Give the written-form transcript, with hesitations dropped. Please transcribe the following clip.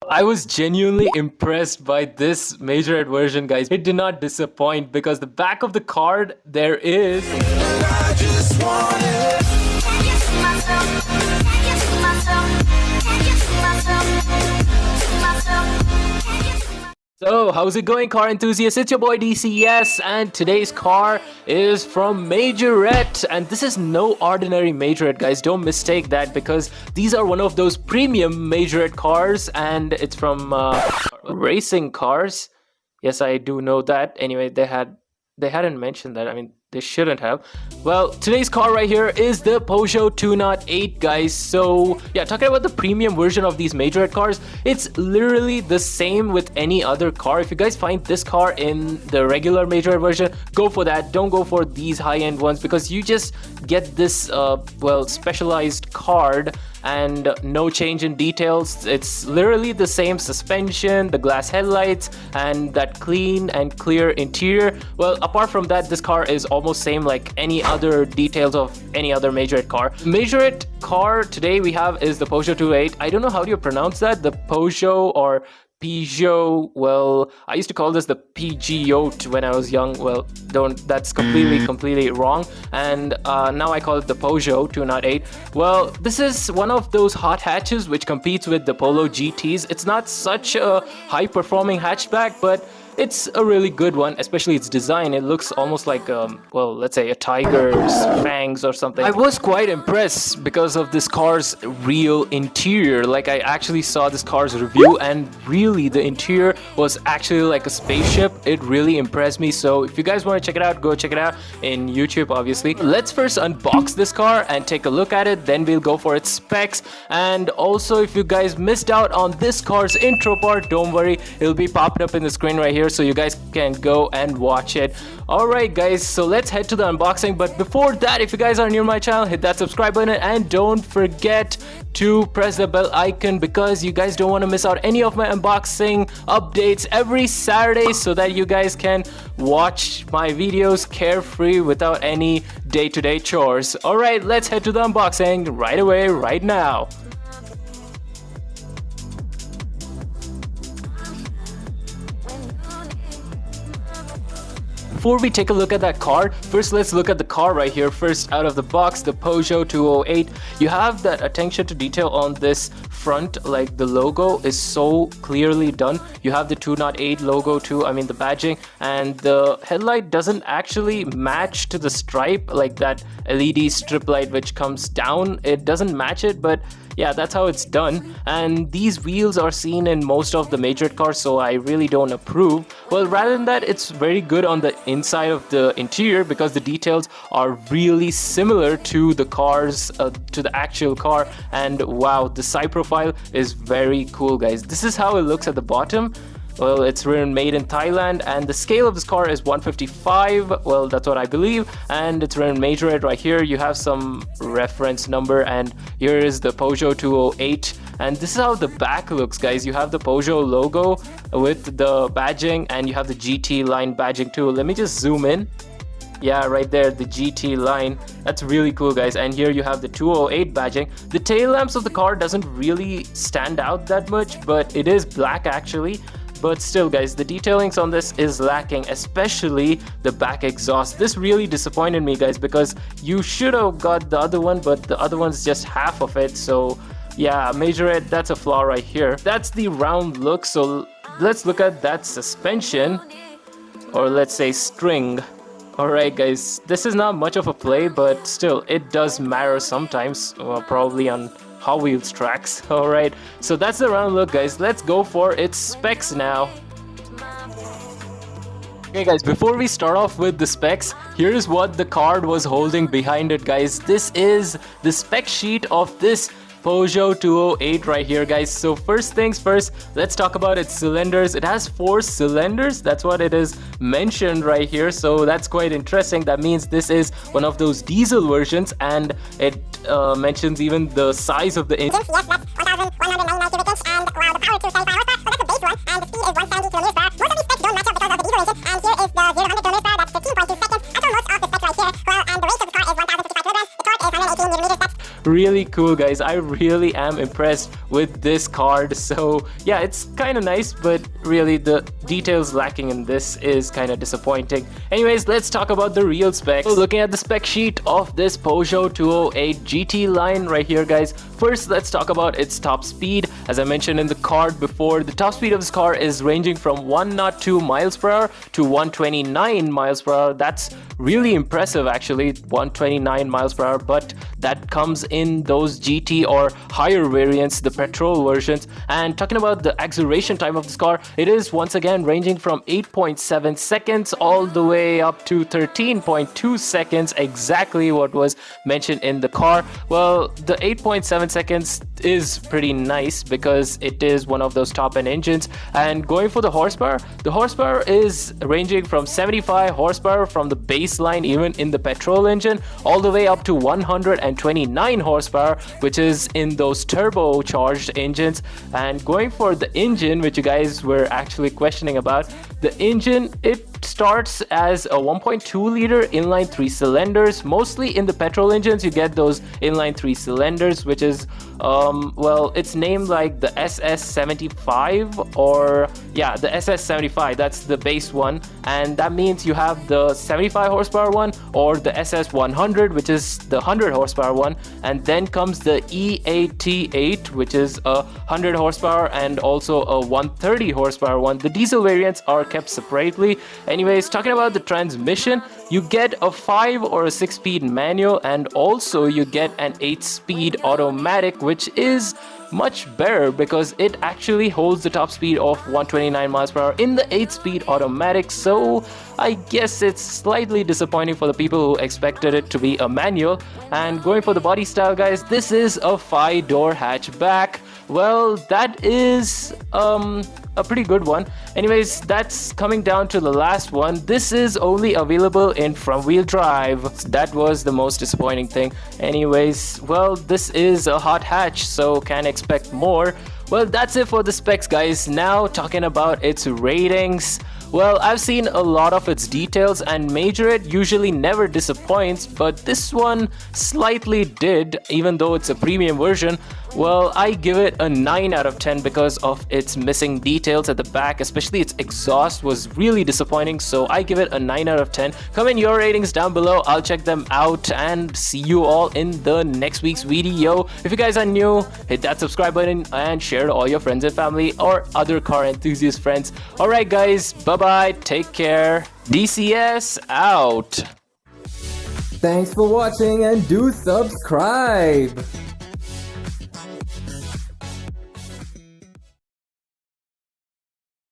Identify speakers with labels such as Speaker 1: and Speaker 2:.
Speaker 1: I was genuinely impressed by this Majorette version, guys. It did not disappoint because the back of the card there is. So, how's it going, car enthusiasts? It's your boy DCS, and today's car is from Majorette, and this is no ordinary Majorette, guys. Don't mistake that, because these are one of those premium Majorette cars, and it's from racing cars. Yes, I do know that. Anyway, they hadn't mentioned that. I mean, they shouldn't have. Well, today's car right here is the Peugeot 208, guys. So yeah, talking about the premium version of these Majorette cars, it's literally the same with any other car. If you guys find this car in the regular Majorette version, go for that. Don't go for these high-end ones, because you just get this well, specialized card and no change in details. It's literally the same suspension, the glass headlights, and that clean and clear interior. Well, apart from that, this car is almost same like any other details of any other Majorette car. Majorette car today we have is the Peugeot 208. I don't know how do you pronounce that, the Peugeot or Peugeot. Well, I used to call this the Peugeot when I was young. Well, that's completely wrong, and now I call it the Peugeot 208. Well, this is one of those hot hatches which competes with the Polo GTs. It's not such a high performing hatchback, but it's a really good one, especially its design. It looks almost like, well, let's say a tiger's fangs or something. I was quite impressed because of this car's real interior. Like, I actually saw this car's review, and really the interior was actually like a spaceship. It really impressed me. So if you guys want to check it out, go check it out in YouTube, obviously. Let's first unbox this car and take a look at it. Then we'll go for its specs. And also, if you guys missed out on this car's intro part, don't worry. It'll be popping up in the screen right here, so you guys can go and watch it. Alright guys, so let's head to the unboxing. But before that, if you guys are new to my channel, hit that subscribe button and don't forget to press the bell icon, because you guys don't want to miss out any of my unboxing updates every Saturday, so that you guys can watch my videos carefree without any day-to-day chores. Alright, let's head to the unboxing right away, right now. Before we take a look at that car, first let's look at the car right here. First out of the box, the Peugeot 208. You have that attention to detail on this front, like the logo is so clearly done. You have the 208 logo too, I mean the badging, and the headlight doesn't actually match to the stripe, like that LED strip light which comes down. It doesn't match it, but yeah, that's how it's done. And these wheels are seen in most of the Majorette cars, so I really don't approve. Well, rather than that, it's very good on the inside of the interior, because the details are really similar to the cars, to the actual car. And wow, the side profile is very cool, guys. This is how it looks at the bottom. Well, it's written made in Thailand, and the scale of this car is 155. Well, that's what I believe, and it's written Majorette right here. You have some reference number, and here is the Peugeot 208. And this is how the back looks, guys. You have the Peugeot logo with the badging, and you have the GT line badging too. Let me just zoom in. Yeah, right there, the GT line. That's really cool, guys. And here you have the 208 badging. The tail lamps of the car doesn't really stand out that much, but it is black actually. But still, guys, the detailings on this is lacking, especially the back exhaust. This really disappointed me, guys, because you should have got the other one, but the other one's just half of it. So yeah, Majorette, that's a flaw right here. That's the round look. So let's look at that suspension, or let's say string. Alright guys, this is not much of a play, but still, it does matter sometimes, well, probably on Hot Wheels tracks. Alright, so that's the round look, guys. Let's go for its specs now. Okay guys, before we start off with the specs, here's what the card was holding behind it, guys. This is the spec sheet of this Peugeot 208 right here, guys. So first things first, let's talk about its cylinders. It has 4 cylinders. That's what it is mentioned right here, so that's quite interesting. That means this is one of those diesel versions, and it mentions even the size of the engine.
Speaker 2: Yes, that's 1,199 cubic inch, and wow, the power to 75 horsepower, so that's the base one, and the speed is 170 kilometers per hour. Most of these specs don't match up because of the diesel engine, and here is the 0-100 kilometers per hour, that's 15.2 seconds. I know most of the specs right here. Well, and the weight of the car is 1,055 kilograms. The torque is 118 newton meters. That's
Speaker 1: really cool, guys. I really am impressed with this card. So yeah, it's kind of nice, but really the details lacking in this is kind of disappointing. Anyways, let's talk about the real specs. So looking at the spec sheet of this Peugeot 208 GT line right here, guys. First, let's talk about its top speed. As I mentioned in the card before, the top speed of this car is ranging from 102 miles per hour to 129 miles per hour. That's really impressive, actually, 129 miles per hour, but that comes in those GT or higher variants, the petrol versions. And talking about the acceleration time of this car, it is once again ranging from 8.7 seconds all the way up to 13.2 seconds, exactly what was mentioned in the car. Well, the 8.7 seconds is pretty nice because it is one of those top-end engines. And going for the horsepower is ranging from 75 horsepower from the baseline, even in the petrol engine, all the way up to 129 horsepower, which is in those turbocharged engines. And going for the engine, which you guys were actually questioning about, the engine, it starts as a 1.2 liter inline 3 cylinders. Mostly in the petrol engines you get those inline 3 cylinders, which is well, it's named like the SS75, or yeah, the SS75, that's the base one. And that means you have the 75 horsepower one, or the SS100, which is the 100 horsepower one. And then comes the E88, which is a 100 horsepower and also a 130 horsepower one. The diesel variants are kept separately. Anyways, talking about the transmission, you get a 5 or a 6-speed manual, and also you get an 8-speed automatic, which is much better because it actually holds the top speed of 129 miles per hour in the 8-speed automatic. So I guess it's slightly disappointing for the people who expected it to be a manual. And going for the body style, guys, this is a 5-door hatchback. Well, that is a pretty good one. Anyways, that's coming down to the last one. This is only available in front-wheel drive. That was the most disappointing thing. Anyways, well, this is a hot hatch, so can expect more. Well, that's it for the specs, guys. Now talking about its ratings. Well, I've seen a lot of its details, and Majorette usually never disappoints, but this one slightly did, even though it's a premium version. Well, I give it a 9 out of 10 because of its missing details at the back, especially its exhaust was really disappointing, so I give it a 9 out of 10. Comment your ratings down below, I'll check them out, and see you all in the next week's video. If you guys are new, hit that subscribe button and share to all your friends and family or other car enthusiast friends. Alright guys, bye-bye, take care, DCS out.
Speaker 3: Thanks for watching and do subscribe!